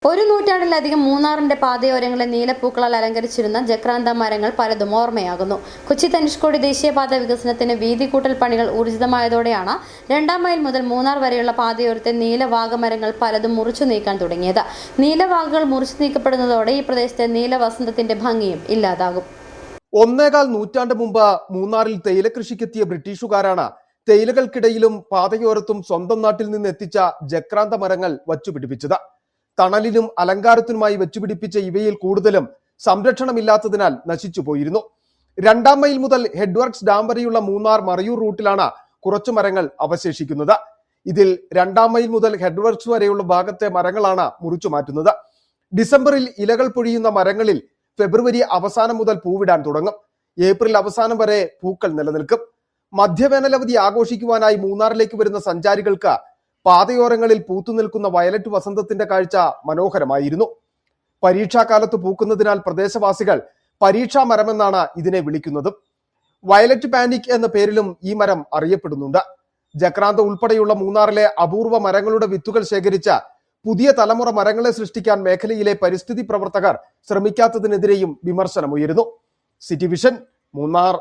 ഒരു നൂറ്റാണ്ടിലധികം മൂന്നാറിന്റെ പാതയോരങ്ങളെ നീലപ്പൂക്കളാൽ അലങ്കരിച്ചിരുന്ന ജക്രാന്ത മരങ്ങൾ പലതും ഓർമ്മയാകുന്നു. കൊച്ചി ധനുഷ്കോടി ദേശീയപാത വികസനത്തിന് വീതികൂട്ടൽ പണികൾ ഊർജിതമായതോടെയാണ് 2-ാം മൈൽ മുതൽ മൂന്നാർ വരെയുള്ള പാതയോരത്തെ നീലവാഗമരങ്ങൾ പലതും മുറിച്ചു നീക്കാൻ തുടങ്ങിയത്. നീലവാഗകൾ മുറിച്ചു നീക്കപ്പെടുന്നതോടെ ഈ പ്രദേശത്തെ നീലവസന്തത്തിന്റെ ഭംഗിയും ഇല്ലാതാകും. 1.25 നൂറ്റാണ്ട് മുമ്പ് മൂന്നാറിൽ തേയില കൃഷിക്കെത്തിയ ബ്രിട്ടീഷുകാരാണ് തേയിലകൾക്കിടയിലും പാതയോരത്തും സ്വന്തം നാട്ടിൽ നിന്ന് എത്തിച്ച ജക്രാന്ത മരങ്ങൾ വച്ചുപിടിപ്പിച്ചത്. തണലിനും അലങ്കാരത്തിനുമായി വെച്ചുപിടിപ്പിച്ച ഇവയിൽ കൂടുതലും സംരക്ഷണമില്ലാത്തതിനാൽ നശിച്ചു പോയിരുന്നു. 2-ാം മൈൽ മുതൽ ഹെഡ്വർക്സ് ഡാം വരെയുള്ള മൂന്നാർ മറയൂർ റൂട്ടിലാണ് കുറച്ചു മരങ്ങൾ അവശേഷിക്കുന്നത്. ഇതിൽ 2-ാം മൈൽ മുതൽ ഹെഡ്വർക്സ് വരെയുള്ള ഭാഗത്തെ മരങ്ങളാണ് മുറിച്ചു മാറ്റുന്നത്. ഡിസംബറിൽ ഇലകൾ പൊഴിയുന്ന മരങ്ങളിൽ ഫെബ്രുവരി അവസാനം മുതൽ പൂവിടാൻ തുടങ്ങും. ഏപ്രിൽ അവസാനം വരെ പൂക്കൾ നിലനിൽക്കും. മധ്യവേനലവധി ആഘോഷിക്കുവാനായി മൂന്നാറിലേക്ക് വരുന്ന സഞ്ചാരികൾക്ക് പാതയോരങ്ങളിൽ പൂത്തുനിൽക്കുന്ന വയലറ്റ് വസന്തത്തിന്റെ കാഴ്ച മനോഹരമായിരുന്നു. പരീക്ഷാകാലത്ത് പൂക്കുന്നതിനാൽ പ്രദേശവാസികൾ പരീക്ഷാ മരമെന്നാണ് ഇതിനെ വിളിക്കുന്നത്. വയലറ്റ് പാനിക് എന്ന പേരിലും ഈ മരം അറിയപ്പെടുന്നുണ്ട്. ജക്രാന്ത ഉൾപ്പെടെയുള്ള മൂന്നാറിലെ അപൂർവ മരങ്ങളുടെ വിത്തുകൾ ശേഖരിച്ച പുതിയ തലമുറ മരങ്ങളെ സൃഷ്ടിക്കാൻ മേഖലയിലെ പരിസ്ഥിതി പ്രവർത്തകർ ശ്രമിക്കാത്തതിനെതിരെയും വിമർശനമുയരുന്നു. City vision, Munnar.